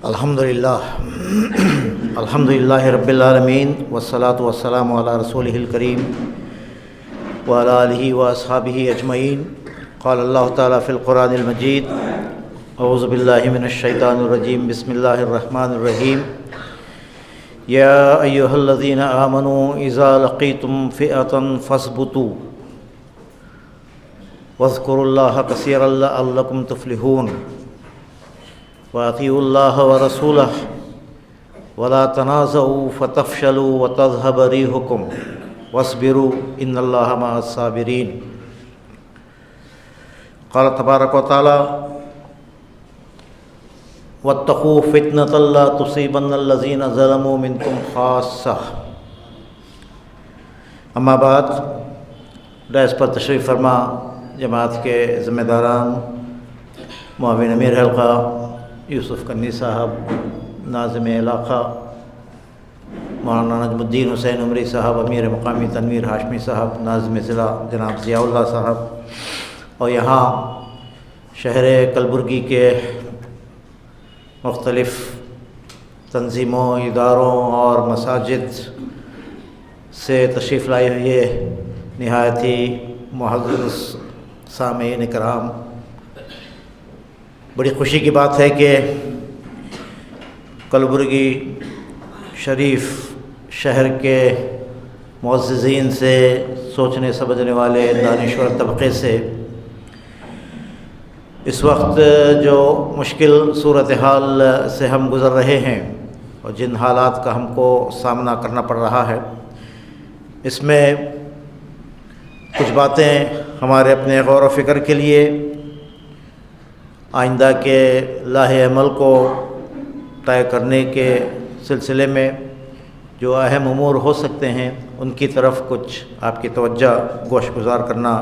الحمدللہ رب العالمین والصلاة والسلام علی رسولہ الکریم وعلی آلہ واصحابہ اجمعین۔ قال اللہ تعالیٰ فی القرآن المجید اعوذ باللہ من الشیطان الرجیم بسم اللہ الرحمن الرحیم۔ یا ایہا الذین آمنوا اذا لقیتم فئۃ فاثبتوا واذکروا اللہ کثیرا لعلکم تفلحون وَأَطِيعُوا اللَّهَ وَرَسُولَهُ وَلَا تَنَازَعُوا فَتَفْشَلُوا وَتَذْهَبَ رِيحُكُمْ وَاصْبِرُوا إِنَّ اللَّهَ مَعَ الصَّابِرِينَ۔ قال تبارک و تعالی وَاتَّقُوا فِتْنَةً لَا تُصِيبَنَّ الَّذِينَ ظَلَمُوا مِنكُمْ خَاصَّةً۔ اما بعد، ڈائس پر تشریف فرما جماعت کے ذمہ داران، معاون امیر حلقہ یوسف کنی صاحب، ناظم علاقہ مولانا نجم الدین حسین عمری صاحب، امیر مقامی تنویر ہاشمی صاحب، ناظم ضلع جناب ضیاء اللہ صاحب، اور یہاں شہر کلبرگی کے مختلف تنظیموں، اداروں اور مساجد سے تشریف لائے ہوئے نہایت ہی معزز سامعین کرام، بڑی خوشی کی بات ہے کہ کلبرگی شریف شہر کے معززین سے، سوچنے سمجھنے والے دانشور طبقے سے اس وقت جو مشکل صورتحال سے ہم گزر رہے ہیں اور جن حالات کا ہم کو سامنا کرنا پڑ رہا ہے، اس میں کچھ باتیں ہمارے اپنے غور و فکر کے لیے، آئندہ کے لاہ عمل کو طے کرنے کے سلسلے میں جو اہم امور ہو سکتے ہیں ان کی طرف کچھ آپ کی توجہ گوش گزار کرنا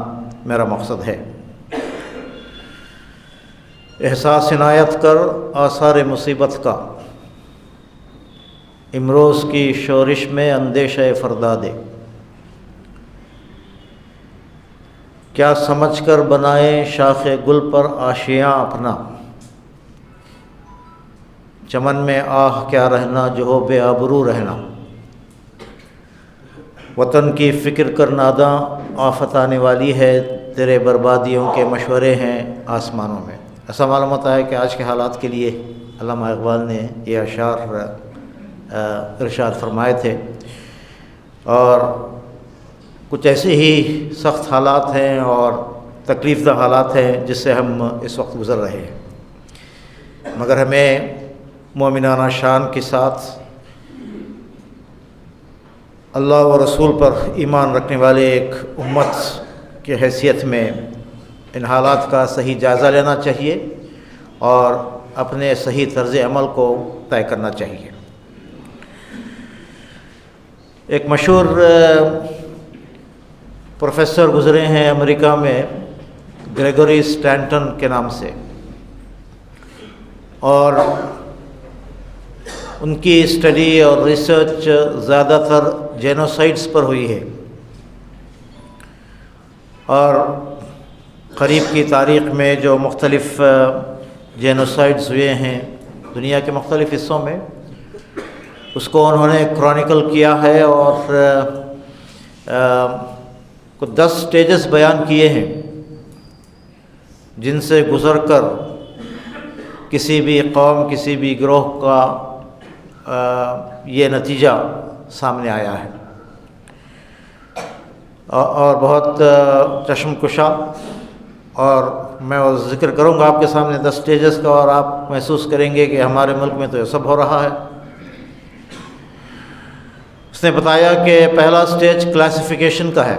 میرا مقصد ہے۔ احساس عنایت کر آثار مصیبت کا، امروز کی شورش میں اندیشہ فردا دے، کیا سمجھ کر بنائے شاخ گل پر آشیاں اپنا، چمن میں آہ کیا رہنا جو ہو بے آبرو رہنا، وطن کی فکر کر ناداں آفت آنے والی ہے، تیرے بربادیوں کے مشورے ہیں آسمانوں میں۔ ایسا معلوم ہوتا ہے کہ آج کے حالات کے لیے علامہ اقبال نے یہ اشعار ارشاد فرمائے تھے، اور کچھ ایسے ہی سخت حالات ہیں اور تکلیف دہ حالات ہیں جس سے ہم اس وقت گزر رہے ہیں، مگر ہمیں مومنانہ شان کے ساتھ اللہ و رسول پر ایمان رکھنے والے ایک امت کی حیثیت میں ان حالات کا صحیح جائزہ لینا چاہیے اور اپنے صحیح طرز عمل کو طے کرنا چاہیے۔ ایک مشہور پروفیسر گزرے ہیں امریکہ میں، گریگوری اسٹینٹن کے نام سے، اور ان کی اسٹڈی اور ریسرچ زیادہ تر جینوسائڈس پر ہوئی ہے، اور قریب کی تاریخ میں جو مختلف جینوسائڈس ہوئے ہیں دنیا کے مختلف حصوں میں، اس کو انہوں نے کرونیکل کیا ہے اور 10 سٹیجز بیان کیے ہیں جن سے گزر کر کسی بھی قوم، کسی بھی گروہ کا یہ نتیجہ سامنے آیا ہے، اور بہت چشم کشا، اور میں ذکر کروں گا آپ کے سامنے 10 سٹیجز کا، اور آپ محسوس کریں گے کہ ہمارے ملک میں تو یہ سب ہو رہا ہے۔ اس نے بتایا کہ پہلا سٹیج کلاسیفیکیشن کا ہے،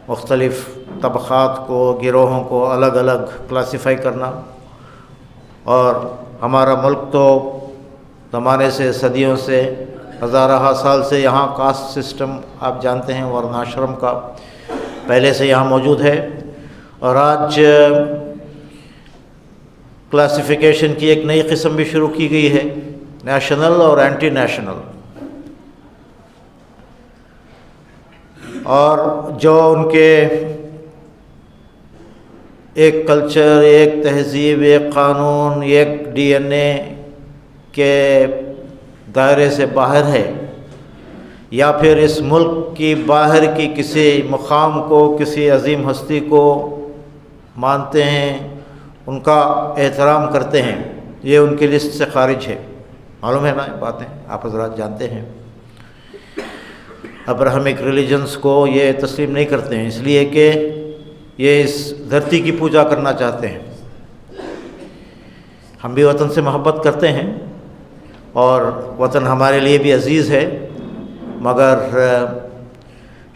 مختلف طبقات کو، گروہوں کو الگ الگ کلاسیفائی کرنا، اور ہمارا ملک تو زمانے سے، صدیوں سے، ہزارہ سال سے یہاں کاسٹ سسٹم آپ جانتے ہیں، ورنہ آشرم کا پہلے سے یہاں موجود ہے، اور آج کلاسیفیکیشن کی ایک نئی قسم بھی شروع کی گئی ہے، نیشنل اور اینٹی نیشنل، اور جو ان کے ایک کلچر، ایک تہذیب، ایک قانون، ایک ڈی این اے کے دائرے سے باہر ہے، یا پھر اس ملک کی باہر کی کسی مقام کو، کسی عظیم ہستی کو مانتے ہیں، ان کا احترام کرتے ہیں، یہ ان کی لسٹ سے خارج ہے۔ معلوم ہے نا یہ باتیں، آپ حضرات جانتے ہیں۔ ابراہمک ریلیجنس کو یہ تسلیم نہیں کرتے ہیں، اس لیے کہ یہ اس دھرتی کی پوجا کرنا چاہتے ہیں۔ ہم بھی وطن سے محبت کرتے ہیں اور وطن ہمارے لیے بھی عزیز ہے، مگر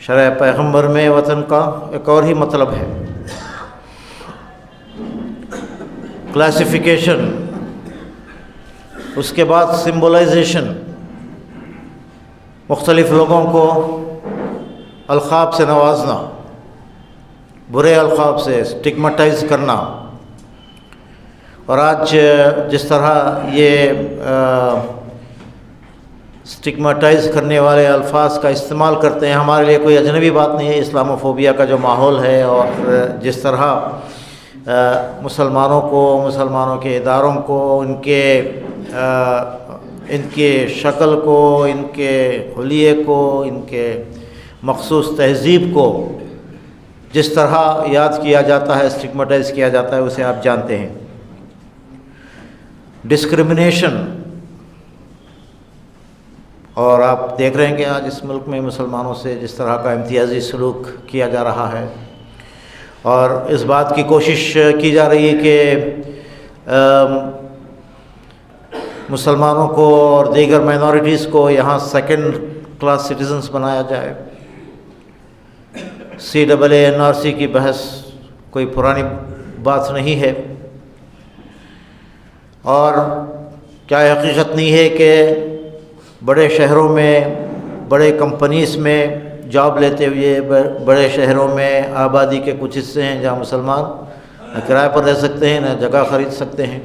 شرع پیغمبر میں وطن کا ایک اور ہی مطلب ہے۔ کلاسیفیکیشن، اس کے بعد سمبولائزیشن، مختلف لوگوں کو القاب سے نوازنا، برے القاب سے اسٹگماٹائز کرنا، اور آج جس طرح یہ اسٹگماٹائز کرنے والے الفاظ کا استعمال کرتے ہیں، ہمارے لیے کوئی اجنبی بات نہیں ہے۔ اسلاموفوبیا کا جو ماحول ہے، اور جس طرح مسلمانوں کو، مسلمانوں کے اداروں کو، ان کے شکل کو، ان کے حلیے کو، ان کے مخصوص تہذیب کو جس طرح یاد کیا جاتا ہے، اسٹگماٹائز کیا جاتا ہے، اسے آپ جانتے ہیں۔ ڈسکرمنیشن، اور آپ دیکھ رہے ہیں کہ آج اس ملک میں مسلمانوں سے جس طرح کا امتیازی سلوک کیا جا رہا ہے، اور اس بات کی کوشش کی جا رہی ہے کہ مسلمانوں کو اور دیگر مائنورٹیز کو یہاں سیکنڈ کلاس سٹیزنز بنایا جائے۔ CAA-NRC کی بحث کوئی پرانی بات نہیں ہے، اور کیا حقیقت نہیں ہے کہ بڑے شہروں میں، بڑے کمپنیز میں جاب لیتے ہوئے بڑے شہروں میں آبادی کے کچھ حصے ہیں جہاں مسلمان نہ کرائے پر رہ سکتے ہیں، نہ جگہ خرید سکتے ہیں۔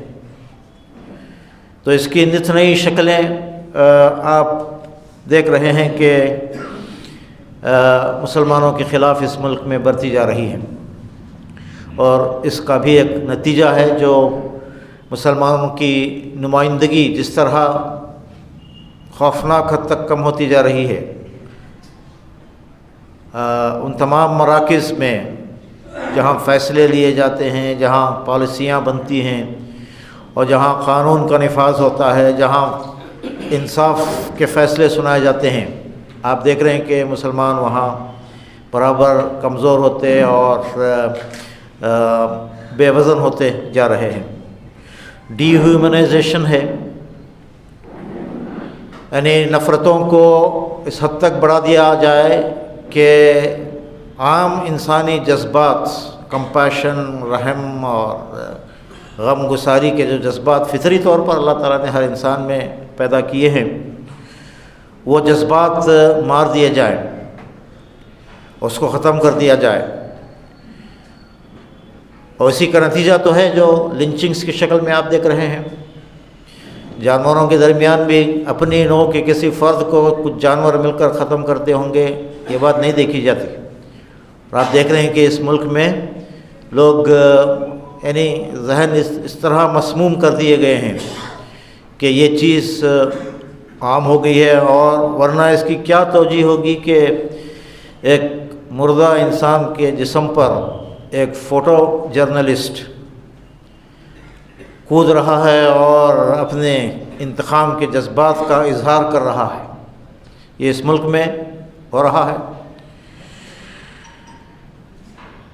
تو اس کی نت نئی شکلیں آپ دیکھ رہے ہیں کہ مسلمانوں کے خلاف اس ملک میں برتی جا رہی ہیں، اور اس کا بھی ایک نتیجہ ہے جو مسلمانوں کی نمائندگی جس طرح خوفناک حد تک کم ہوتی جا رہی ہے۔ ان تمام مراکز میں جہاں فیصلے لیے جاتے ہیں، جہاں پالیسیاں بنتی ہیں، اور جہاں قانون کا نفاذ ہوتا ہے، جہاں انصاف کے فیصلے سنائے جاتے ہیں، آپ دیکھ رہے ہیں کہ مسلمان وہاں برابر کمزور ہوتے اور بے وزن ہوتے جا رہے ہیں۔ ڈی ہیومنائزیشن ہے، یعنی نفرتوں کو اس حد تک بڑھا دیا جائے کہ عام انسانی جذبات، کمپیشن، رحم اور غم گساری کے جو جذبات فطری طور پر اللہ تعالیٰ نے ہر انسان میں پیدا کیے ہیں، وہ جذبات مار دیے جائیں، اس کو ختم کر دیا جائے۔ اور اسی کا نتیجہ تو ہے جو لنچنگز کی شکل میں آپ دیکھ رہے ہیں۔ جانوروں کے درمیان بھی اپنی نوع کے کسی فرد کو کچھ جانور مل کر ختم کرتے ہوں گے، یہ بات نہیں دیکھی جاتی۔ اور آپ دیکھ رہے ہیں کہ اس ملک میں لوگ یعنی ذہن اس طرح مسموم کر دیے گئے ہیں کہ یہ چیز عام ہو گئی ہے، اور ورنہ اس کی کیا توجیہ ہوگی کہ ایک مردہ انسان کے جسم پر ایک فوٹو جرنلسٹ کود رہا ہے اور اپنے انتقام کے جذبات کا اظہار کر رہا ہے۔ یہ اس ملک میں ہو رہا ہے۔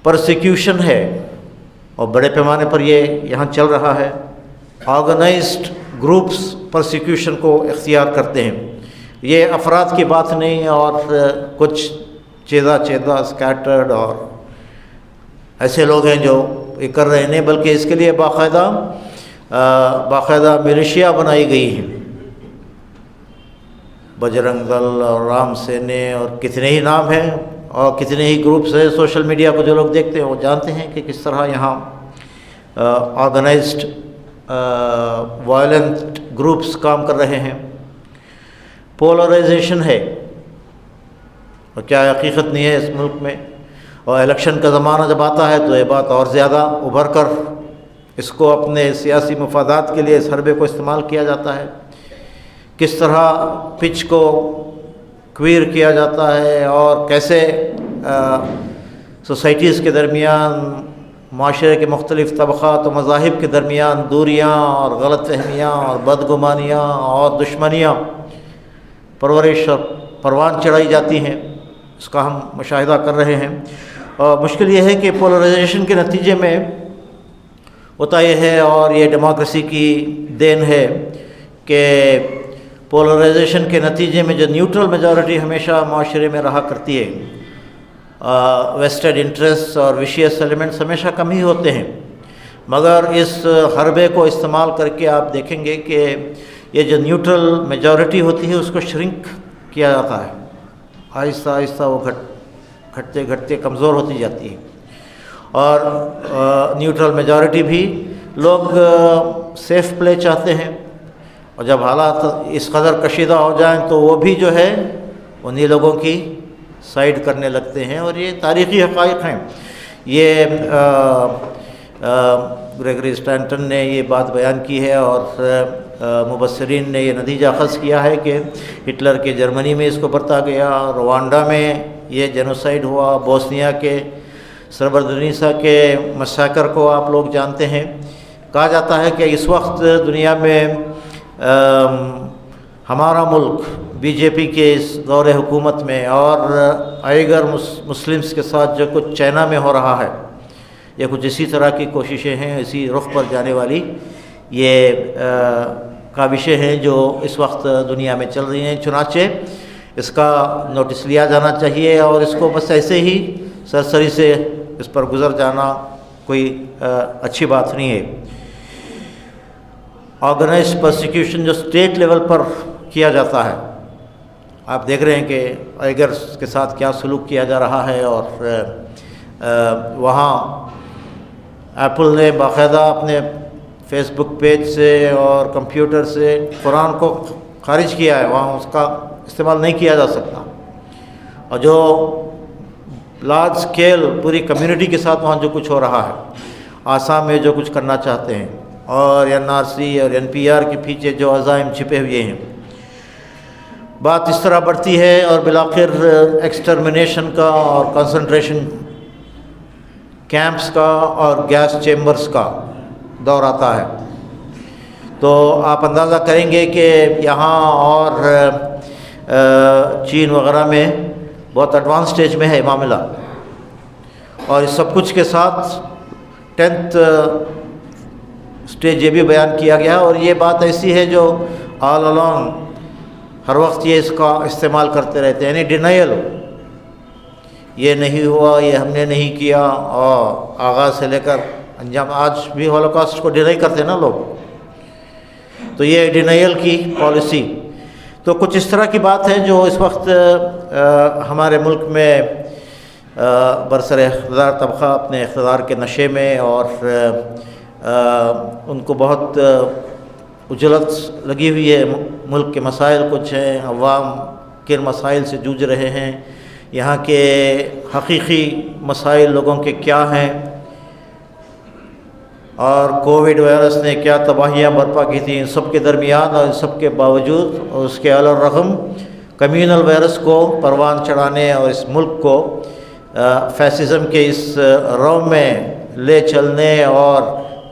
پرسیکیوشن ہے، اور بڑے پیمانے پر یہ یہاں چل رہا ہے۔ آرگنائزڈ گروپس پرسیکیوشن کو اختیار کرتے ہیں۔ یہ افراد کی بات نہیں، اور کچھ چیدہ اسکیٹرڈ اور ایسے لوگ ہیں جو یہ کر رہے ہیں، بلکہ اس کے لیے باقاعدہ ملیشیا بنائی گئی ہے۔ بجرنگ دل اور رام سینے اور کتنے ہی نام ہیں، اور کتنے ہی گروپس ہیں۔ سوشل میڈیا کو جو لوگ دیکھتے ہیں وہ جانتے ہیں کہ کس طرح یہاں آرگنائزڈ وائلنٹ گروپس کام کر رہے ہیں۔ پولرائزیشن ہے، اور کیا حقیقت نہیں ہے اس ملک میں، اور الیکشن کا زمانہ جب آتا ہے تو یہ بات اور زیادہ ابھر کر اس کو اپنے سیاسی مفادات کے لیے اس حربے کو استعمال کیا جاتا ہے. کس طرح پچ کو کوئر کیا جاتا ہے اور کیسے سوسائٹیز کے درمیان، معاشرے کے مختلف طبقات و مذاہب کے درمیان دوریاں اور غلط فہمیاں اور بدگمانیاں اور دشمنیاں پرورش اور پروان چڑھائی جاتی ہیں، اس کا ہم مشاہدہ کر رہے ہیں. اور مشکل یہ ہے کہ پولرائزیشن کے نتیجے میں ہوتا یہ ہے، اور یہ ڈیموکریسی کی دین ہے کہ پولرائزیشن کے نتیجے میں جو نیوٹرل میجورٹی ہمیشہ معاشرے میں رہا کرتی ہے، ویسٹڈ انٹرسٹ اور ویشیس ایلیمنٹس ہمیشہ کم ہی ہوتے ہیں. مگر اس حربے کو استعمال کر کے آپ دیکھیں گے کہ یہ جو نیوٹرل میجورٹی ہوتی ہے اس کو شرنک کیا جاتا ہے، آہستہ آہستہ وہ گھٹتے گھٹتے کمزور ہوتی جاتی ہے. اور نیوٹرل میجورٹی بھی لوگ سیف پلے چاہتے ہیں، اور جب حالات اس قدر کشیدہ ہو جائیں تو وہ بھی جو ہے انہی لوگوں کی سائیڈ کرنے لگتے ہیں. اور یہ تاریخی حقائق ہیں. یہ گریگری اسٹینٹن نے یہ بات بیان کی ہے، اور مبصرین نے یہ نتیجہ اخذ کیا ہے کہ ہٹلر کے جرمنی میں اس کو برتا گیا، روانڈا میں یہ جینوسائیڈ ہوا، بوسنیا کے سربردنیسا کے مساکر کو آپ لوگ جانتے ہیں. کہا جاتا ہے کہ اس وقت دنیا میں ہمارا ملک بی جے پی کے اس دور حکومت میں اور آئیگر مسلمس کے ساتھ جو کچھ چائنا میں ہو رہا ہے، یہ کچھ اسی طرح کی کوششیں ہیں، اسی رخ پر جانے والی یہ کاوشیں ہیں جو اس وقت دنیا میں چل رہی ہیں. چنانچہ اس کا نوٹس لیا جانا چاہیے، اور اس کو بس ایسے ہی سرسری سے اس پر گزر جانا کوئی اچھی بات نہیں ہے. آرگنائزڈ پرسیکیوشن جو اسٹیٹ لیول پر کیا جاتا ہے، آپ دیکھ رہے ہیں کہ آئیگرس کے ساتھ کیا سلوک کیا جا رہا ہے. اور وہاں ایپل نے باقاعدہ اپنے فیس بک پیج سے اور کمپیوٹر سے قرآن کو خارج کیا ہے، وہاں اس کا استعمال نہیں کیا جا سکتا. اور جو لارج اسکیل پوری کمیونٹی کے ساتھ وہاں جو کچھ ہو رہا ہے، آسام میں جو کچھ کرنا چاہتے ہیں، اور NRC اور NPR کے پیچھے جو عزائم چھپے ہوئے ہیں، بات اس طرح بڑھتی ہے اور بالآخر ایکسٹرمنیشن کا اور کنسنٹریشن کیمپس کا اور گیس چیمبرز کا دور آتا ہے. تو آپ اندازہ کریں گے کہ یہاں اور چین وغیرہ میں بہت ایڈوانس سٹیج میں ہے معاملہ. اور اس سب کچھ کے ساتھ 10th سٹیج یہ بھی بیان کیا گیا، اور یہ بات ایسی ہے جو آل along ہر وقت یہ اس کا استعمال کرتے رہتے ہیں، یعنی ڈینائل، یہ نہیں ہوا، یہ ہم نے نہیں کیا، اور آغاز سے لے کر انجام. آج بھی ہولوکاسٹ کو ڈینائی کرتے ہیں نا لوگ، تو یہ ڈینائل کی پالیسی. تو کچھ اس طرح کی بات ہے جو اس وقت ہمارے ملک میں برسر اقتدار طبقہ اپنے اقتدار کے نشے میں، اور ان کو بہت اجلت لگی ہوئی ہے. ملک کے مسائل کچھ ہیں، عوام کن مسائل سے جوجھ رہے ہیں، یہاں کے حقیقی مسائل لوگوں کے کیا ہیں، اور کووڈ وائرس نے کیا تباہیاں برپا کی تھیں. ان سب کے درمیان اور ان سب کے باوجود اور اس کے علی الرغم کمیونل وائرس کو پروان چڑھانے اور اس ملک کو فیسزم کے اس رو میں لے چلنے اور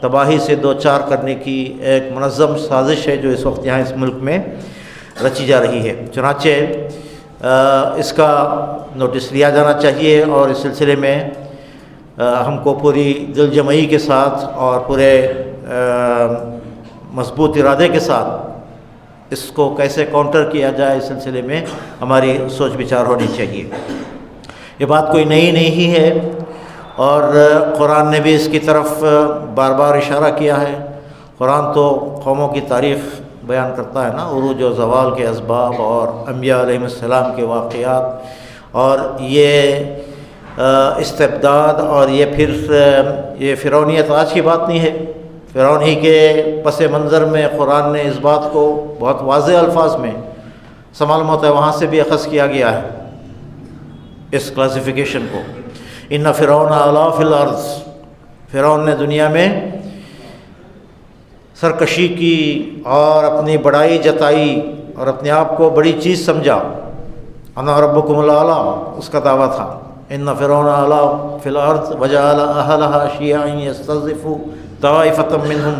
تباہی سے دوچار کرنے کی ایک منظم سازش ہے جو اس وقت یہاں اس ملک میں رچی جا رہی ہے. چنانچہ اس کا نوٹس لیا جانا چاہیے، اور اس سلسلے میں ہم کو پوری دل جمعی کے ساتھ اور پورے مضبوط ارادے کے ساتھ اس کو کیسے کاؤنٹر کیا جائے، اس سلسلے میں ہماری سوچ بچار ہونی چاہیے. یہ بات کوئی نئی نہیں ہے، اور قرآن نے بھی اس کی طرف بار بار اشارہ کیا ہے. قرآن تو قوموں کی تاریخ بیان کرتا ہے نا، عروج و زوال کے اسباب اور انبیاء علیہ السلام کے واقعات، اور یہ استبداد، اور یہ پھر یہ فرعونیت آج کی بات نہیں ہے. فرعون ہی کے پس منظر میں قرآن نے اس بات کو بہت واضح الفاظ میں معلوم ہوتا ہے، وہاں سے بھی اخذ کیا گیا ہے اس کلاسیفیکیشن کو. ان فرعون علا فی الارض، فرعون نے دنیا میں سرکشی کی اور اپنی بڑائی جتائی اور اپنے آپ کو بڑی چیز سمجھا۔ انا ربکم الاعلی اس کا دعویٰ تھا۔ ان فرعون علا فی الارض وجعل اہلها شیعا یستضعف طائفۃ منہم،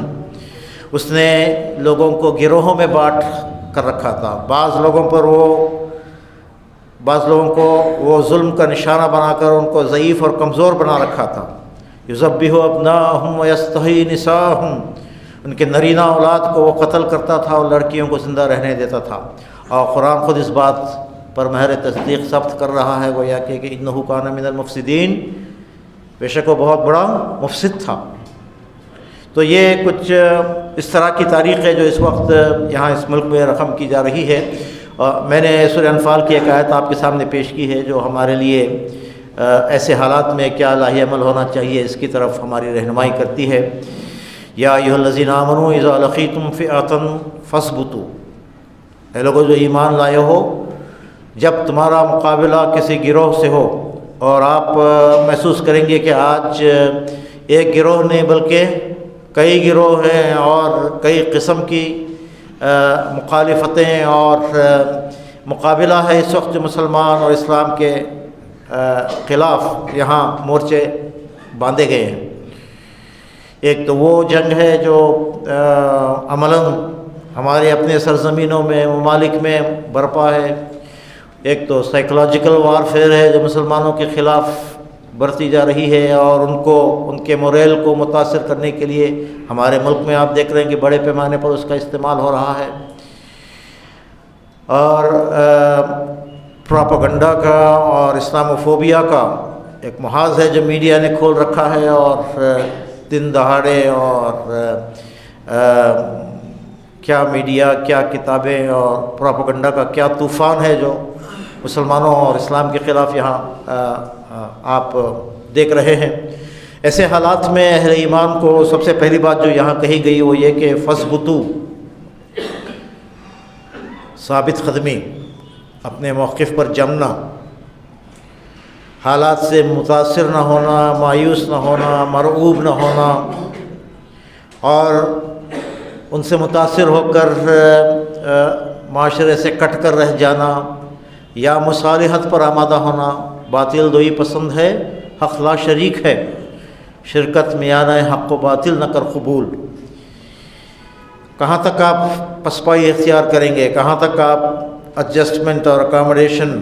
اس نے لوگوں کو گروہوں میں بانٹ کر رکھا تھا۔ بعض لوگوں کو وہ ظلم کا نشانہ بنا کر ان کو ضعیف اور کمزور بنا رکھا تھا۔ یذبح ابناءہم ویستحیی نساءہم، ان کے نرینہ اولاد کو وہ قتل کرتا تھا اور لڑکیوں کو زندہ رہنے دیتا تھا۔ اور قرآن خود اس بات پر مہر تصدیق ثبت کر رہا ہے، گویا کہ انہ کان من المفسدین، بے شک وہ بہت بڑا مفسد تھا۔ تو یہ کچھ اس طرح کی تاریخ ہے جو اس وقت یہاں اس ملک میں رقم کی جا رہی ہے۔ میں نے سورہ انفال کی ایک آیت آپ کے سامنے پیش کی ہے جو ہمارے لیے ایسے حالات میں کیا لاہی عمل ہونا چاہیے اس کی طرف ہماری رہنمائی کرتی ہے۔ یا ایھا الذین آمنوا اذا لقیتم فئۃ فاثبتوا، اے لوگو جو ایمان لائے ہو، جب تمہارا مقابلہ کسی گروہ سے ہو اور آپ محسوس کریں گے کہ آج ایک گروہ نہیں بلکہ کئی گروہ ہیں اور کئی قسم کی مخالفتیں اور مقابلہ ہے اس وقت مسلمان اور اسلام کے خلاف یہاں مورچے باندھے گئے ہیں۔ ایک تو وہ جنگ ہے جو عملاً ہمارے اپنے سرزمینوں میں ممالک میں برپا ہے، ایک تو سائیکولوجیکل وارفیئر ہے جو مسلمانوں کے خلاف برتی جا رہی ہے اور ان کے موریل کو متاثر کرنے کے لیے ہمارے ملک میں آپ دیکھ رہے ہیں کہ بڑے پیمانے پر اس کا استعمال ہو رہا ہے۔ اور پراپیگنڈا کا اور اسلاموفوبیا کا ایک محاذ ہے جو میڈیا نے کھول رکھا ہے، اور دن دہاڑے اور کیا میڈیا، کیا کتابیں اور پراپیگنڈا کا کیا طوفان ہے جو مسلمانوں اور اسلام کے خلاف یہاں آپ دیکھ رہے ہیں۔ ایسے حالات میں اہل ایمان کو سب سے پہلی بات جو یہاں کہی گئی وہ یہ کہ فثبتوا، ثابت قدمی، اپنے موقف پر جمنا، حالات سے متاثر نہ ہونا، مایوس نہ ہونا، مرعوب نہ ہونا، اور ان سے متاثر ہو کر معاشرے سے کٹ کر رہ جانا یا مصالحت پر آمادہ ہونا۔ باطل دوئی پسند ہے، حق لا شریک ہے، شرکت میانہ حق و باطل نہ کر قبول۔ کہاں تک آپ پسپائی اختیار کریں گے، کہاں تک آپ ایڈجسٹمنٹ اور اکاموڈیشن؟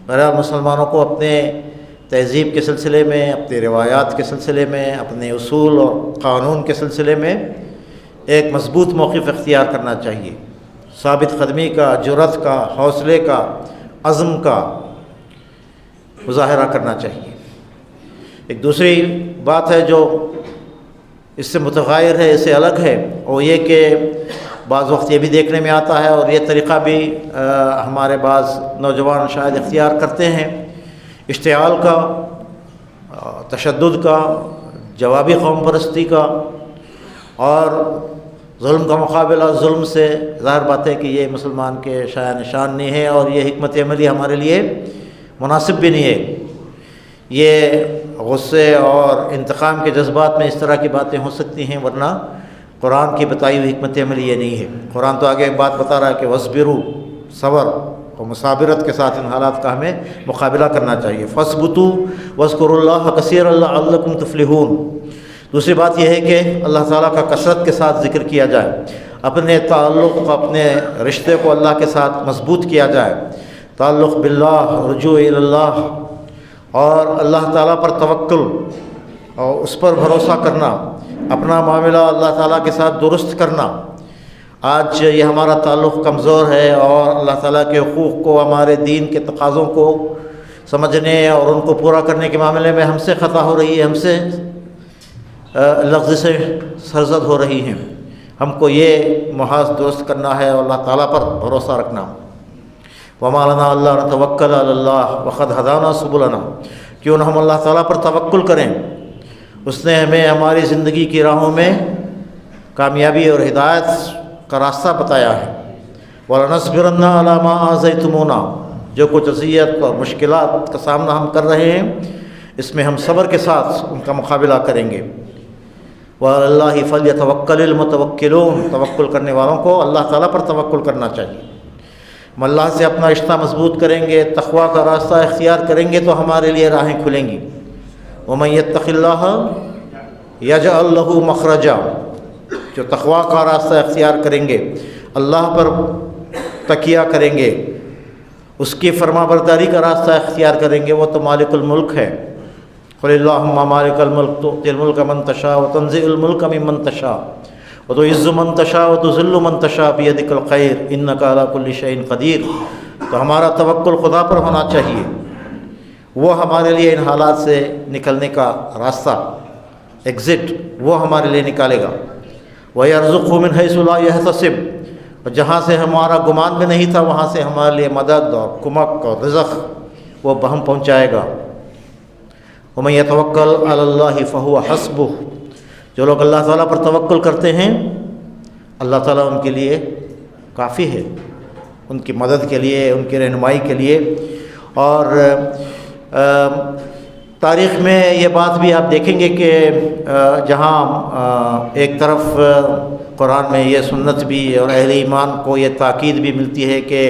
بہرحال مسلمانوں کو اپنے تہذیب کے سلسلے میں، اپنے روایات کے سلسلے میں، اپنے اصول اور قانون کے سلسلے میں ایک مضبوط موقف اختیار کرنا چاہیے، ثابت قدمی کا، جرأت کا، حوصلے کا، عزم کا مظاہرہ کرنا چاہیے۔ ایک دوسری بات ہے جو اس سے متغیر ہے، اس سے الگ ہے، اور یہ کہ بعض وقت یہ بھی دیکھنے میں آتا ہے اور یہ طریقہ بھی ہمارے بعض نوجوان شاید اختیار کرتے ہیں، اشتعال کا، تشدد کا، جوابی قوم پرستی کا، اور ظلم کا مقابلہ ظلم سے۔ ظاہر بات ہے کہ یہ مسلمان کے شایع نشان نہیں ہے اور یہ حکمت عملی ہمارے لیے مناسب بھی نہیں ہے۔ یہ غصے اور انتقام کے جذبات میں اس طرح کی باتیں ہو سکتی ہیں، ورنہ قرآن کی بتائی ہوئی حکمت عملی یہ نہیں ہے۔ قرآن تو آگے ایک بات بتا رہا ہے کہ وَاصْبِرُوا، صبر اور مصابرت کے ساتھ ان حالات کا ہمیں مقابلہ کرنا چاہیے۔ فَاثْبُتُوا وَاذْكُرُوا اللَّهَ كَثِيرًا لَعَلَّكُمْ تُفْلِحُونَ۔ دوسری بات یہ ہے کہ اللہ تعالیٰ کا کثرت کے ساتھ ذکر کیا جائے، اپنے تعلق، اپنے رشتے کو اللہ کے ساتھ مضبوط کیا جائے، تعلق باللہ، رجوع اللہ، اور اللہ تعالیٰ پر توکل اور اس پر بھروسہ کرنا، اپنا معاملہ اللہ تعالیٰ کے ساتھ درست کرنا۔ آج یہ ہمارا تعلق کمزور ہے اور اللہ تعالیٰ کے حقوق کو، ہمارے دین کے تقاضوں کو سمجھنے اور ان کو پورا کرنے کے معاملے میں ہم سے خطا ہو رہی ہے، ہم سے لفظ سے سرزد ہو رہی ہیں۔ ہم کو یہ محاذ درست کرنا ہے اور اللہ تعالیٰ پر بھروسہ رکھنا۔ وَمَا لَنَا أَلَّا نَتَوَكَّلَ عَلَى اللَّهِ وَقَدْ هَدَانَا سُبُلَنَا، کیوں نہ ہم اللہ تعالیٰ پر توکل کریں، اس نے ہمیں ہماری زندگی کی راہوں میں کامیابی اور ہدایت کا راستہ بتایا ہے۔ وَلَنَصْبِرَنَّ عَلَى مَا آذَيْتُمُونَا، جو کچھ اذیت اور مشکلات کا سامنا ہم کر رہے ہیں اس میں ہم صبر کے ساتھ ان کا مقابلہ کریں گے۔ وَعَلَى اللَّهِ فَلْيَتَوَكَّلِ الْمُتَوَكِّلُونَ، توکل کرنے والوں کو اللہ تعالیٰ پر توکل کرنا چاہیے۔ ہم اللہ سے اپنا رشتہ مضبوط کریں گے، تقویٰ کا راستہ اختیار کریں گے تو ہمارے لیے راہیں کھلیں گی۔ وَمَن يَتَّقِ اللَّهَ يَجْعَل لَّهُ مَخْرَجًا، جو تقویٰ کا راستہ اختیار کریں گے، اللہ پر تکیہ کریں گے، اس کی فرما برداری کا راستہ اختیار کریں گے، وہ تو مالک الملک ہے۔ قل اللہم مالک الملک تؤتی الملک من تشاء وتنزع الملک ممن تشاء وتعز من تشاء وتذل من تشاء بیدک الخیر انک علی کل شیء قدیر۔ تو ہمارا توکل خدا پر ہونا چاہیے، وہ ہمارے لیے ان حالات سے نکلنے کا راستہ، ایگزٹ وہ ہمارے لیے نکالے گا۔ وَيَرْزُقْهُ مِنْ حَيْثُ لَا يَحْتَسِبُ، اور جہاں سے ہمارا گمان بھی نہیں تھا وہاں سے ہمارے لیے مدد اور کمک اور رزق وہ بہم پہنچائے گا۔ وَمَن يَتَوَكَّلْ عَلَى اللَّهِ فَهُوَ حَسْبُهُ، جو لوگ اللہ تعالیٰ پر توکل کرتے ہیں اللہ تعالیٰ ان کے لیے کافی ہے، ان کی مدد کے لیے، ان کی رہنمائی کے لیے۔ اور تاریخ میں یہ بات بھی آپ دیکھیں گے کہ جہاں ایک طرف قرآن میں یہ سنت بھی اور اہل ایمان کو یہ تاکید بھی ملتی ہے کہ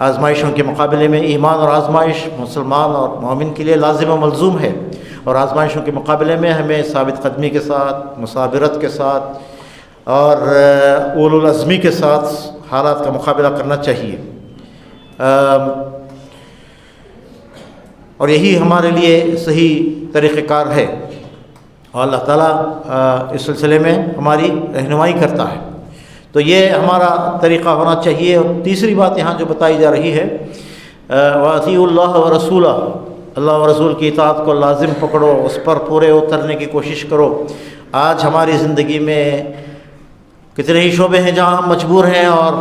آزمائشوں کے مقابلے میں ایمان اور آزمائش مسلمان اور مومن کے لیے لازم و ملزوم ہے، اور آزمائشوں کے مقابلے میں ہمیں ثابت قدمی کے ساتھ، مصابرت کے ساتھ اور اولو العزمی کے ساتھ حالات کا مقابلہ کرنا چاہیے۔ اور یہی ہمارے لیے صحیح طریقہ کار ہے، اور اللہ تعالیٰ اس سلسلے میں ہماری رہنمائی کرتا ہے۔ تو یہ ہمارا طریقہ ہونا چاہیے۔ اور تیسری بات یہاں جو بتائی جا رہی ہے وَأَطِیعُوا اللَّهَ وَرَسُولَهُ، اللہ و رسول کی اطاعت کو لازم پکڑو، اس پر پورے اترنے کی کوشش کرو۔ آج ہماری زندگی میں کتنے ہی شعبے ہیں جہاں ہم مجبور ہیں اور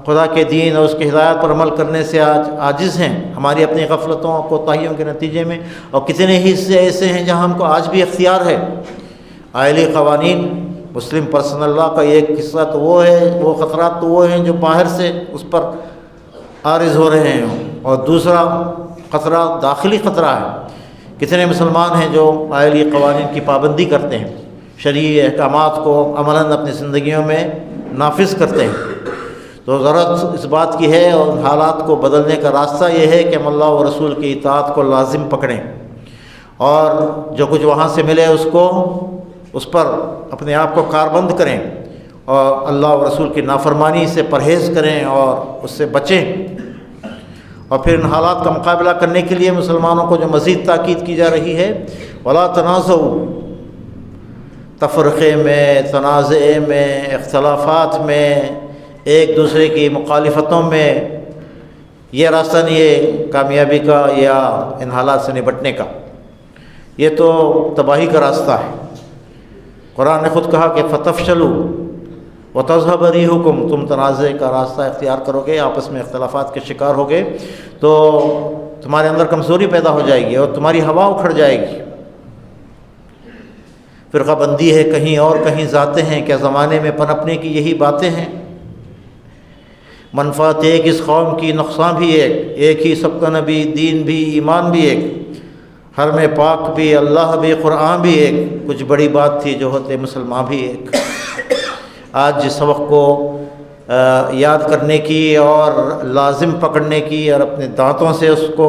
خدا کے دین اور اس کی ہدایت پر عمل کرنے سے آج عاجز ہیں ہماری اپنی غفلتوں اور کوتاہیوں کے نتیجے میں، اور کتنے ہی حصے ایسے ہیں جہاں ہم کو آج بھی اختیار ہے۔ آئلی قوانین، مسلم پرسنل لاء کا ایک قصہ تو وہ ہے، وہ خطرات تو وہ ہیں جو باہر سے اس پر عارض ہو رہے ہیں، اور دوسرا خطرہ داخلی خطرہ ہے۔ کتنے مسلمان ہیں جو آئلی قوانین کی پابندی کرتے ہیں، شرعی احکامات کو عملاً اپنی زندگیوں میں نافذ کرتے ہیں۔ تو ضرورت اس بات کی ہے اور حالات کو بدلنے کا راستہ یہ ہے کہ ہم اللہ و رسول کی اطاعت کو لازم پکڑیں، اور جو کچھ وہاں سے ملے اس پر اپنے آپ کو کاربند کریں، اور اللہ و رسول کی نافرمانی سے پرہیز کریں اور اس سے بچیں۔ اور پھر ان حالات کا مقابلہ کرنے کے لیے مسلمانوں کو جو مزید تاکید کی جا رہی ہے وَلَا تَنَازَعُوا، تفرقے میں، تنازع میں، اختلافات میں، ایک دوسرے کی مخالفتوں میں، یہ راستہ نہیں ہے کامیابی کا یا ان حالات سے نپٹنے کا، یہ تو تباہی کا راستہ ہے۔ قرآن نے خود کہا کہ فَتَفْشَلُوا وَتَذْهَبَ رِيحُكُمْ، تم تنازع کا راستہ اختیار کرو گے، آپس میں اختلافات کے شکار ہوگے تو تمہارے اندر کمزوری پیدا ہو جائے گی اور تمہاری ہوا اکھڑ جائے گی۔ فرقہ بندی ہے کہیں اور کہیں ذاتیں ہیں، کیا زمانے میں پنپنے کی یہی باتیں ہیں؟ منفعت ایک اس قوم کی، نقصان بھی ایک ہی سب کا نبی، دین بھی، ایمان بھی ایک، حرم پاک بھی، اللہ بھی، قرآن بھی ایک، کچھ بڑی بات تھی جو ہوتے مسلمان بھی ایک۔ آج جس سبق کو یاد کرنے کی اور لازم پکڑنے کی اور اپنے دانتوں سے اس کو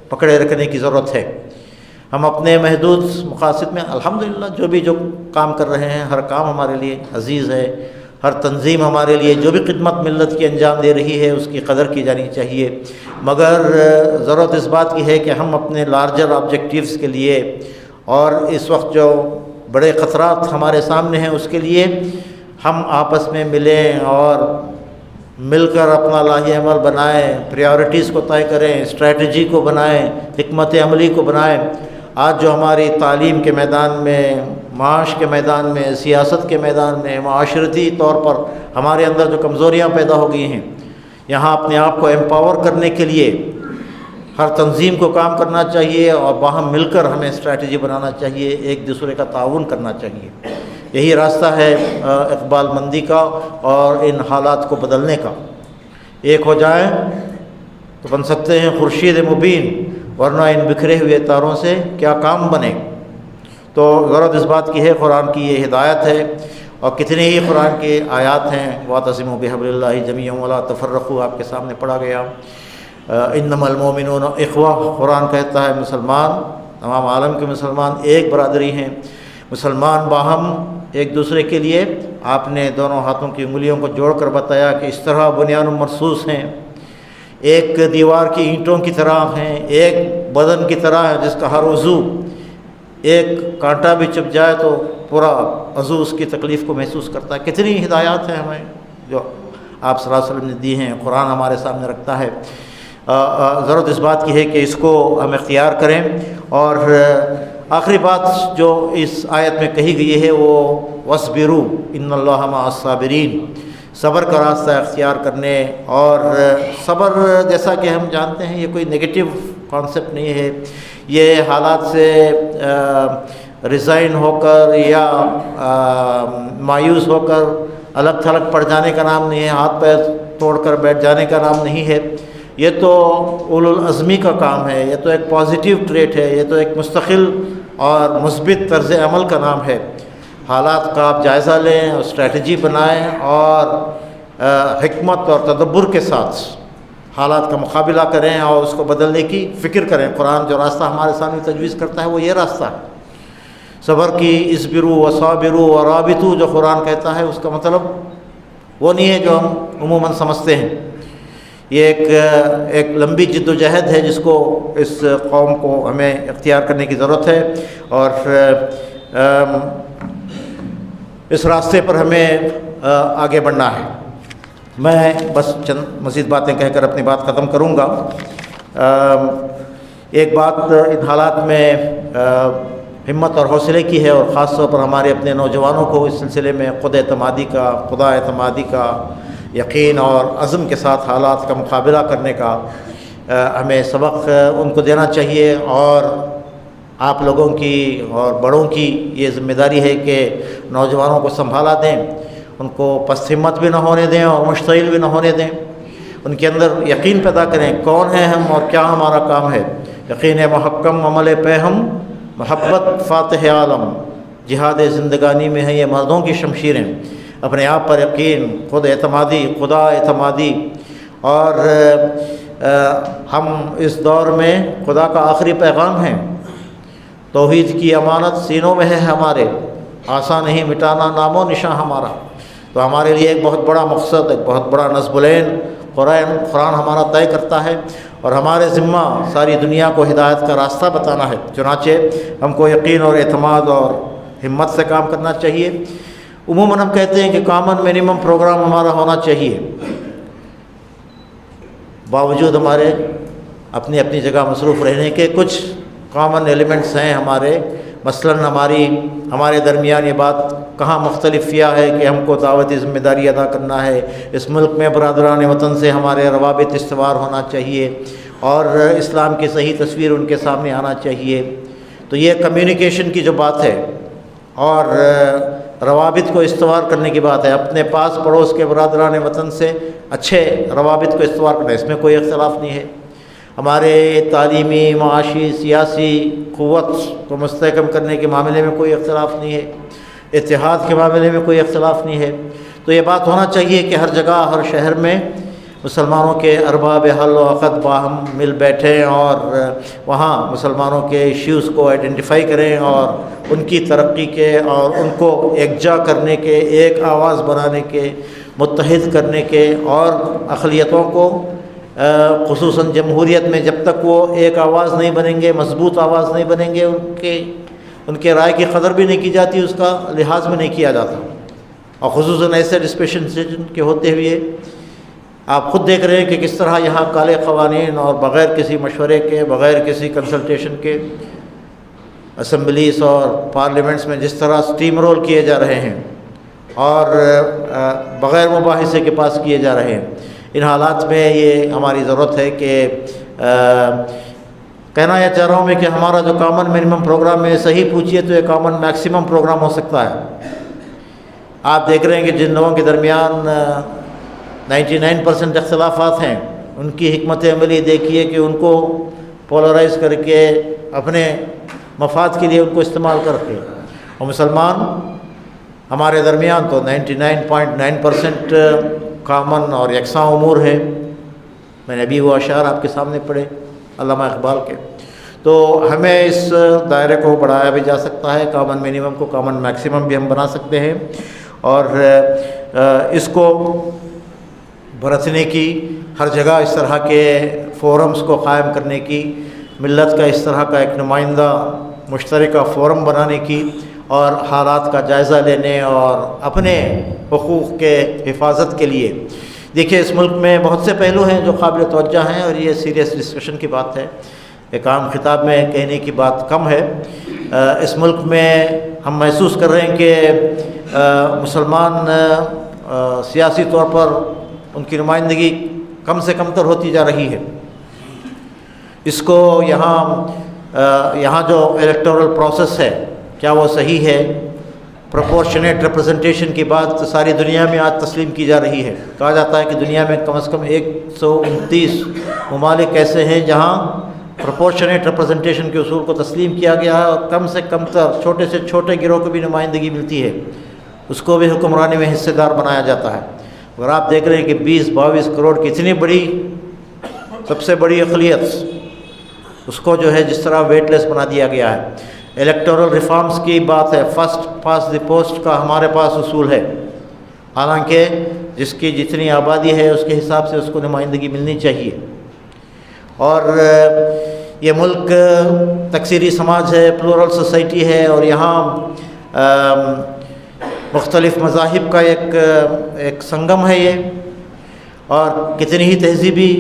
پکڑے رکھنے کی ضرورت ہے۔ ہم اپنے محدود مقاصد میں الحمدللہ جو کام کر رہے ہیں، ہر کام ہمارے لیے عزیز ہے، ہر تنظیم ہمارے لیے جو بھی خدمت ملت کی انجام دے رہی ہے اس کی قدر کی جانی چاہیے، مگر ضرورت اس بات کی ہے کہ ہم اپنے لارجر آبجیکٹیوز کے لیے اور اس وقت جو بڑے خطرات ہمارے سامنے ہیں اس کے لیے ہم آپس میں ملیں اور مل کر اپنا لاہی عمل بنائیں، پریارٹیز کو طے کریں، اسٹریٹجی کو بنائیں، حکمت عملی کو بنائیں۔ آج جو ہماری تعلیم کے میدان میں، معاش کے میدان میں، سیاست کے میدان میں، معاشرتی طور پر ہمارے اندر جو کمزوریاں پیدا ہو گئی ہیں، یہاں اپنے آپ کو ایمپاور کرنے کے لیے ہر تنظیم کو کام کرنا چاہیے اور باہم مل کر ہمیں اسٹریٹجی بنانا چاہیے، ایک دوسرے کا تعاون کرنا چاہیے۔ یہی راستہ ہے اقبال مندی کا اور ان حالات کو بدلنے کا۔ ایک ہو جائیں تو بن سکتے ہیں خورشید مبین، ورنہ ان بکھرے ہوئے تاروں سے کیا کام بنے۔ تو غرض اس بات کی ہے، قرآن کی یہ ہدایت ہے، اور کتنے ہی قرآن کے آیات ہیں، وَاعْتَصِمُوا بِحَبْلِ اللَّهِ جَمِيعًا وَلَا تَفَرَّقُوا، آپ کے سامنے پڑھا گیا۔ اِنَّمَا الْمُؤْمِنُونَ اِخْوَةٌ، قرآن کہتا ہے مسلمان، تمام عالم کے مسلمان ایک برادری ہیں، مسلمان باہم ایک دوسرے کے لیے آپ نے دونوں ہاتھوں کی انگلیوں کو جوڑ کر بتایا کہ اس طرح بنیان مرصوص ہیں، ایک دیوار کی اینٹوں کی طرح ہیں، ایک بدن کی طرح ہے جس کا ہر عضو ایک کانٹا بھی چبھ جائے تو پورا عضو اس کی تکلیف کو محسوس کرتا ہے۔ کتنی ہدایات ہیں ہمیں جو آپ صلی اللہ علیہ وسلم نے دی ہیں، قرآن ہمارے سامنے رکھتا ہے۔ ضرورت اس بات کی ہے کہ اس کو ہم اختیار کریں۔ اور آخری بات جو اس آیت میں کہی گئی ہے وہ وَاصْبِرُوا إِنَّ اللَّهَ مَعَ الصَّابِرِينَ، صبر کا راستہ اختیار کرنے۔ اور صبر جیسا کہ ہم جانتے ہیں یہ کوئی نگیٹو کانسیپٹ نہیں ہے، یہ حالات سے ریزائن ہو کر یا مایوس ہو کر الگ تھلگ پڑ جانے کا نام نہیں ہے، ہاتھ پیر توڑ کر بیٹھ جانے کا نام نہیں ہے۔ یہ تو اولو العزمی کا کام ہے، یہ تو ایک پازیٹیو ٹریٹ ہے، یہ تو ایک مستقل اور مثبت طرز عمل کا نام ہے۔ حالات کا آپ جائزہ لیں اور اسٹریٹجی بنائیں اور حکمت اور تدبر کے ساتھ حالات کا مقابلہ کریں اور اس کو بدلنے کی فکر کریں۔ قرآن جو راستہ ہمارے سامنے تجویز کرتا ہے وہ یہ راستہ ہے، صبر کی، اصبروا وصابروا ورابطوا جو قرآن کہتا ہے اس کا مطلب وہ نہیں ہے جو ہم عموماً سمجھتے ہیں۔ یہ ایک لمبی جد و جہد ہے جس کو اس قوم کو ہمیں اختیار کرنے کی ضرورت ہے، اور اس راستے پر ہمیں آگے بڑھنا ہے۔ میں بس چند مزید باتیں کہہ کر اپنی بات ختم کروں گا۔ ایک بات ان حالات میں ہمت اور حوصلے کی ہے، اور خاص طور پر ہمارے اپنے نوجوانوں کو اس سلسلے میں خدا اعتمادی کا یقین اور عزم کے ساتھ حالات کا مقابلہ کرنے کا ہمیں سبق ان کو دینا چاہیے۔ اور آپ لوگوں کی اور بڑوں کی یہ ذمہ داری ہے کہ نوجوانوں کو سنبھالا دیں، ان کو پست ہمت بھی نہ ہونے دیں اور مشتعل بھی نہ ہونے دیں، ان کے اندر یقین پیدا کریں کون ہیں ہم اور کیا ہمارا کام ہے۔ یقین محکم عمل پہ ہم، محبت فاتح عالم، جہاد زندگانی میں ہیں یہ مردوں کی شمشیریں، اپنے آپ پر یقین، خدا اعتمادی۔ اور ہم اس دور میں خدا کا آخری پیغام ہیں، توحید کی امانت سینوں میں ہے ہمارے، آسان نہیں مٹانا نام و نشاں ہمارا۔ تو ہمارے لیے ایک بہت بڑا مقصد، ایک بہت بڑا نصب العین قرآن ہمارا طے کرتا ہے، اور ہمارے ذمہ ساری دنیا کو ہدایت کا راستہ بتانا ہے۔ چنانچہ ہم کو یقین اور اعتماد اور ہمت سے کام کرنا چاہیے۔ عموماً ہم کہتے ہیں کہ کامن منیمم پروگرام ہمارا ہونا چاہیے، باوجود ہمارے اپنی اپنی جگہ مصروف رہنے کے کچھ کامن ایلیمنٹس ہیں ہمارے۔ مثلاً ہمارے درمیان یہ بات کہاں مختلف کیا ہے کہ ہم کو دعوتی ذمہ داری ادا کرنا ہے، اس ملک میں برادران وطن سے ہمارے روابط استوار ہونا چاہیے، اور اسلام کی صحیح تصویر ان کے سامنے آنا چاہیے۔ تو یہ کمیونیکیشن کی جو بات ہے اور روابط کو استوار کرنے کی بات ہے، اپنے پاس پڑوس کے برادران وطن سے اچھے روابط کو استوار کرنا، اس میں کوئی اختلاف نہیں ہے۔ ہمارے تعلیمی، معاشی، سیاسی قوت کو مستحکم کرنے کے معاملے میں کوئی اختلاف نہیں ہے، اتحاد کے معاملے میں کوئی اختلاف نہیں ہے۔ تو یہ بات ہونا چاہیے کہ ہر جگہ، ہر شہر میں مسلمانوں کے ارباب حل و عقد باہم مل بیٹھیں اور وہاں مسلمانوں کے ایشوز کو آئیڈینٹیفائی کریں اور ان کی ترقی کے اور ان کو یکجا کرنے کے، ایک آواز بنانے کے، متحد کرنے کے، اور اقلیتوں کو خصوصاً جمہوریت میں جب تک وہ ایک آواز نہیں بنیں گے، مضبوط آواز نہیں بنیں گے، ان کے رائے کی قدر بھی نہیں کی جاتی، اس کا لحاظ بھی نہیں کیا جاتا۔ اور خصوصاً ایسے ڈسپینسیشن کے ہوتے ہوئے آپ خود دیکھ رہے ہیں کہ کس طرح یہاں کالے قوانین اور بغیر کسی مشورے کے، بغیر کسی کنسلٹیشن کے اسمبلیز اور پارلیمنٹس میں جس طرح سٹیم رول کیے جا رہے ہیں اور بغیر مباحثے کے پاس کیے جا رہے ہیں۔ ان حالات میں یہ ہماری ضرورت ہے کہ کہنا یہ چاہ رہا ہوں میں کہ ہمارا جو کامن منیمم پروگرام ہے، صحیح پوچھیے تو یہ کامن میکسیمم پروگرام ہو سکتا ہے۔ آپ دیکھ رہے ہیں کہ جن لوگوں کے درمیان 99% اختلافات ہیں، ان کی حکمت عملی دیکھیے کہ ان کو پولرائز کر کے اپنے مفاد کے لیے ان کو استعمال کرتے ہیں۔ اور مسلمان ہمارے درمیان تو 99.9% کامن اور یکساں امور ہے۔ میں نے ابھی وہ اشعار آپ کے سامنے پڑھے علامہ اقبال کے۔ تو ہمیں اس دائرے کو بڑھایا بھی جا سکتا ہے، کامن منیمم کو کامن میکسیمم بھی ہم بنا سکتے ہیں، اور اس کو برتنے کی، ہر جگہ اس طرح کے فورمز کو قائم کرنے کی، ملت کا اس طرح کا ایک نمائندہ مشترکہ فورم بنانے کی، اور حالات کا جائزہ لینے اور اپنے حقوق کے حفاظت کے لیے۔ دیکھیے اس ملک میں بہت سے پہلو ہیں جو قابل توجہ ہیں، اور یہ سیریس ڈسکشن کی بات ہے، ایک عام خطاب میں کہنے کی بات کم ہے۔ اس ملک میں ہم محسوس کر رہے ہیں کہ مسلمان سیاسی طور پر ان کی نمائندگی کم سے کم تر ہوتی جا رہی ہے۔ اس کو یہاں جو الیکٹورل پروسیس ہے کیا وہ صحیح ہے؟ پروپورشنیٹ ریپرزنٹیشن کی بات ساری دنیا میں آج تسلیم کی جا رہی ہے۔ کہا جاتا ہے کہ دنیا میں کم از کم 129 ممالک ایسے ہیں جہاں پروپورشنیٹ ریپرزنٹیشن کے اصول کو تسلیم کیا گیا ہے، اور کم سے کم تر چھوٹے سے چھوٹے گروہ کو بھی نمائندگی ملتی ہے، اس کو بھی حکمرانی میں حصے دار بنایا جاتا ہے۔ اگر آپ دیکھ رہے ہیں کہ 20-22 کروڑ کی اتنی بڑی، سب سے بڑی اقلیت، اس کو جو ہے جس طرح ویٹ لیس بنا دیا گیا ہے۔ الیکٹورل ریفارمز کی بات ہے، فرسٹ پاس دی پوسٹ کا ہمارے پاس اصول ہے، حالانکہ جس کی جتنی آبادی ہے اس کے حساب سے اس کو نمائندگی ملنی چاہیے۔ اور یہ ملک تکثیری سماج ہے، پلورل سوسائٹی ہے، اور یہاں مختلف مذاہب کا ایک سنگم ہے یہ، اور کتنی ہی تہذیبی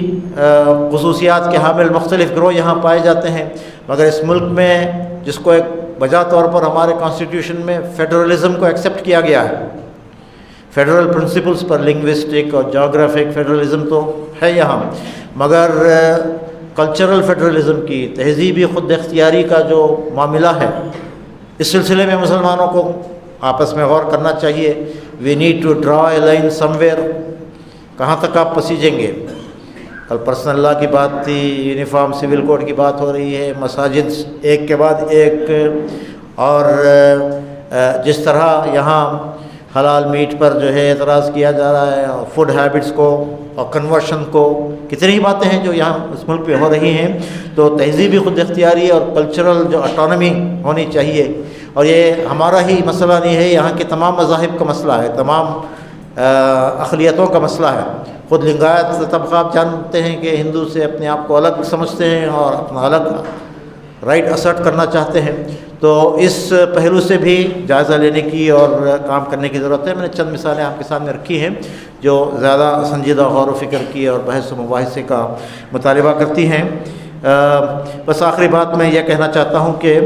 خصوصیات کے حامل مختلف گروہ یہاں پائے جاتے ہیں، مگر اس ملک میں جس کو ایک بجا طور پر ہمارے کانسٹیٹیوشن میں فیڈرلزم کو ایکسیپٹ کیا گیا ہے، فیڈرل پرنسپلز پر لنگوسٹک اور جغرافک فیڈرلزم تو ہے یہاں، مگر کلچرل فیڈرلزم کی، تہذیبی خود اختیاری کا جو معاملہ ہے، اس سلسلے میں مسلمانوں کو آپس میں غور کرنا چاہیے۔ We need to draw a line some, کہاں تک آپ پسیجیں گے؟ کل پرسنل لا کی بات تھی، یونیفارم سول کوڈ کی بات ہو رہی ہے، مساجد ایک کے بعد ایک، اور جس طرح یہاں حلال میٹ پر جو ہے اعتراض کیا جا رہا ہے، اور فوڈ ہیبٹس کو اور کنورشن کو، کتنی ہی باتیں ہیں جو یہاں اس ملک پہ ہو رہی ہیں۔ تو تہذیبی خود اختیاری اور کلچرل جو اٹانومی ہونی چاہیے، اور یہ ہمارا ہی مسئلہ نہیں ہے، یہاں کے تمام مذاہب کا مسئلہ ہے، تمام اقلیتوں کا مسئلہ ہے۔ خود لنگایت طبقہ آپ جانتے ہیں کہ ہندو سے اپنے آپ کو الگ سمجھتے ہیں اور اپنا الگ رائٹ اسرٹ کرنا چاہتے ہیں۔ تو اس پہلو سے بھی جائزہ لینے کی اور کام کرنے کی ضرورت ہے۔ میں نے چند مثالیں آپ کے سامنے رکھی ہیں جو زیادہ سنجیدہ غور و فکر کی اور بحث و مباحثے کا مطالبہ کرتی ہیں۔ بس آخری بات میں یہ کہنا چاہتا ہوں کہ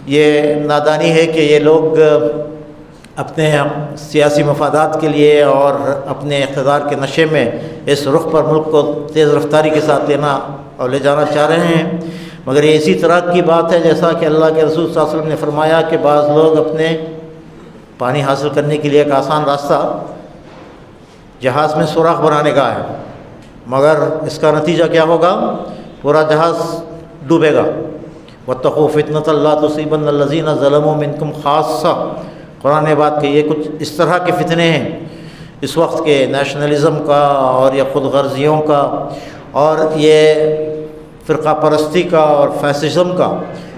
یہ نادانی ہے کہ یہ لوگ اپنے سیاسی مفادات کے لیے اور اپنے اقتدار کے نشے میں اس رخ پر ملک کو تیز رفتاری کے ساتھ لینا اور لے جانا چاہ رہے ہیں، مگر یہ اسی طرح کی بات ہے جیسا کہ اللہ کے رسول صلی اللہ علیہ وسلم نے فرمایا کہ بعض لوگ اپنے پانی حاصل کرنے کے لیے ایک آسان راستہ جہاز میں سوراخ بنانے کا ہے، مگر اس کا نتیجہ کیا ہوگا؟ پورا جہاز ڈوبے گا۔ واتقوا فتنة لا تصيبن الذين ظلموا منكم خاصة، قرآن نے بات کہ یہ کچھ اس طرح کے فتنے ہیں اس وقت کے، نیشنلزم کا اور یا خود غرضیوں کا اور یہ فرقہ پرستی کا اور فیسزم کا،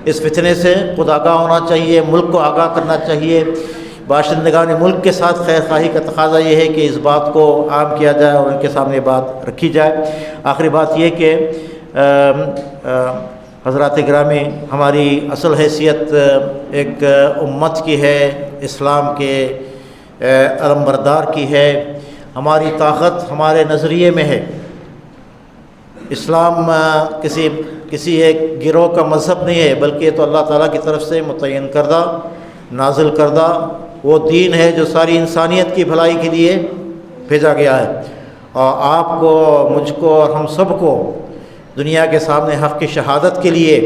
اس فتنے سے خود آگاہ ہونا چاہیے، ملک کو آگاہ کرنا چاہیے۔ باشندگان ملک کے ساتھ خیر خواہی کا تقاضا یہ ہے کہ اس بات کو عام کیا جائے اور ان کے سامنے بات رکھی جائے۔ آخری بات یہ کہ حضرات گرامی، ہماری اصل حیثیت ایک امت کی ہے، اسلام کے علمبردار کی ہے۔ ہماری طاقت ہمارے نظریے میں ہے۔ اسلام کسی ایک گروہ کا مذہب نہیں ہے، بلکہ یہ تو اللہ تعالیٰ کی طرف سے متعین کردہ، نازل کردہ وہ دین ہے جو ساری انسانیت کی بھلائی کے لیے بھیجا گیا ہے، اور آپ کو، مجھ کو اور ہم سب کو دنیا کے سامنے حق کی شہادت کے لیے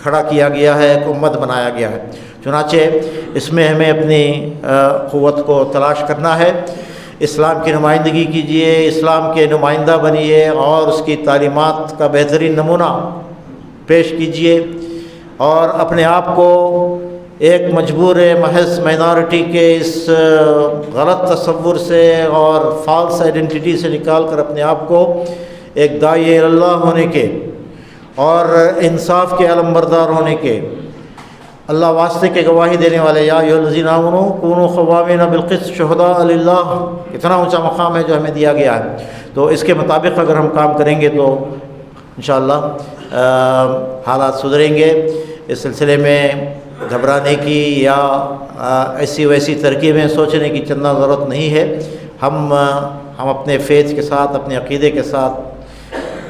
کھڑا کیا گیا ہے، ایک امت بنایا گیا ہے۔ چنانچہ اس میں ہمیں اپنی قوت کو تلاش کرنا ہے، اسلام کی نمائندگی کیجیے، اسلام کے نمائندہ بنیے اور اس کی تعلیمات کا بہترین نمونہ پیش کیجیے، اور اپنے آپ کو ایک مجبور محض مائنارٹی کے اس غلط تصور سے اور فالس آئیڈینٹی سے نکال کر اپنے آپ کو ایک داعی اللہ ہونے کے اور انصاف کے علمبردار ہونے کے، اللہ واسطے کے گواہی دینے والے، یا ایھا الذین آمنوا کونوا قوامین بالقسط شہداء للہ، اتنا اونچا مقام ہے جو ہمیں دیا گیا ہے۔ تو اس کے مطابق اگر ہم کام کریں گے تو انشاءاللہ حالات سدھریں گے۔ اس سلسلے میں گھبرانے کی یا ایسی ویسی ترکیبیں سوچنے کی چندہ ضرورت نہیں ہے۔ ہم اپنے فیتھ کے ساتھ، اپنے عقیدے کے ساتھ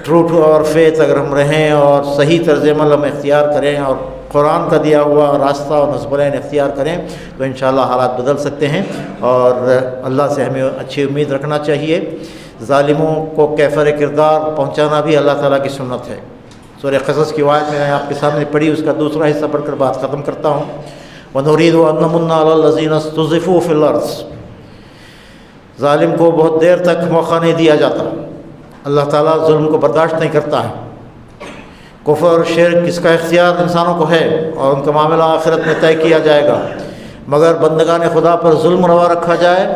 ٹرو ٹو اور فیتھ اگر ہم رہیں اور صحیح طرز عمل ہم اختیار کریں اور قرآن کا دیا ہوا راستہ اور نصب العین اختیار کریں تو انشاءاللہ حالات بدل سکتے ہیں، اور اللہ سے ہمیں اچھی امید رکھنا چاہیے۔ ظالموں کو کیفر کردار پہنچانا بھی اللہ تعالیٰ کی سنت ہے۔ سورہ قصص کی آیت میں آپ کے سامنے پڑھی، اس کا دوسرا حصہ پڑھ کر بات ختم کرتا ہوں۔ وَنُرِيدُ أَن نَّمُنَّ عَلَى الَّذِينَ اسْتُضْعِفُوا فِي الْأَرْضِ، ظالم کو بہت دیر تک موقع نہیں دیا جاتا، اللہ تعالیٰ ظلم کو برداشت نہیں کرتا ہے۔ کفر اور شرک اس کا اختیار انسانوں کو ہے اور ان کا معاملہ آخرت میں طے کیا جائے گا، مگر بندگان خدا پر ظلم روا رکھا جائے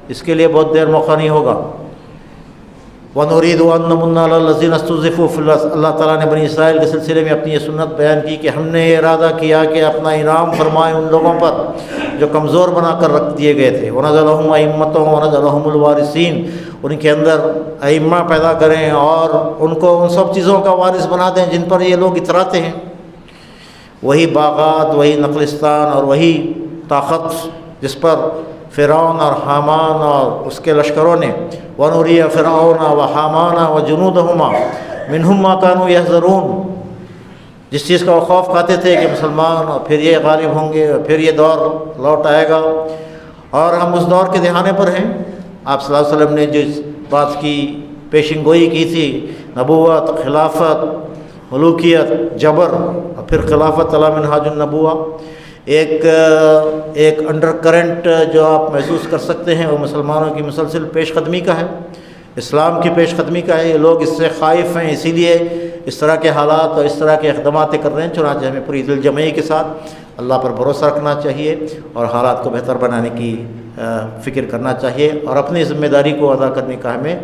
اس کے لیے بہت دیر موقع نہیں ہوگا۔ وَنُرِيدُ أَن نَّمُنَّ عَلَى الَّذِينَ اسْتُضْعِفُوا فِي الْأَرْضِ، اللہ تعالیٰ نے بنی اسرائیل کے سلسلے میں اپنی یہ سنت بیان کی کہ ہم نے یہ ارادہ کیا کہ اپنا انعام فرمائے ان لوگوں پر جو کمزور بنا کر رکھ دیے گئے تھے۔ وَنَجْعَلَهُمْ أَئِمَّةً وَنَجْعَلَهُمُ الْوَارِثِينَ، ان کے اندر ائمہ پیدا کریں اور ان کو ان سب چیزوں کا وارث بنا دیں جن پر یہ لوگ اتراتے ہیں، وہی باغات، وہی نخلستان اور وہی طاقت جس پر فرعون اور حامان اور اس کے لشکروں نے وَنُرِيَ فِرْعَوْنَ وَحَامَانَ وَجُنُودَهُمَا مِنْهُمْ مَا كَانُوا يَحْذَرُونَ، جس چیز کا وہ خوف کھاتے تھے کہ مسلمان اور پھر یہ غالب ہوں گے اور پھر یہ دور لوٹ آئے گا، اور ہم اس دور کے دہانے پر ہیں۔ آپ صلی اللہ علیہ وسلم نے جو اس بات کی پیشن گوئی کی تھی، نبوت، خلافت، ملوکیت، جبر اور پھر خلافت علی منہاج النبوہ، ایک انڈر کرنٹ جو آپ محسوس کر سکتے ہیں وہ مسلمانوں کی مسلسل پیش قدمی کا ہے، اسلام کی پیش قدمی کا ہے۔ یہ لوگ اس سے خائف ہیں، اسی لیے اس طرح کے حالات اور اس طرح کے اقدامات کر رہے ہیں۔ چنانچہ ہمیں پوری دل جمعی کے ساتھ اللہ پر بھروسہ رکھنا چاہیے اور حالات کو بہتر بنانے کی فکر کرنا چاہیے، اور اپنی ذمہ داری کو ادا کرنے کا ہمیں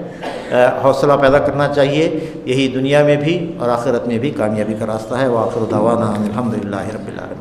حوصلہ پیدا کرنا چاہیے۔ یہی دنیا میں بھی اور آخرت میں بھی کامیابی کا راستہ ہے۔ وآخر دعوانا الحمدللہ رب العالمین۔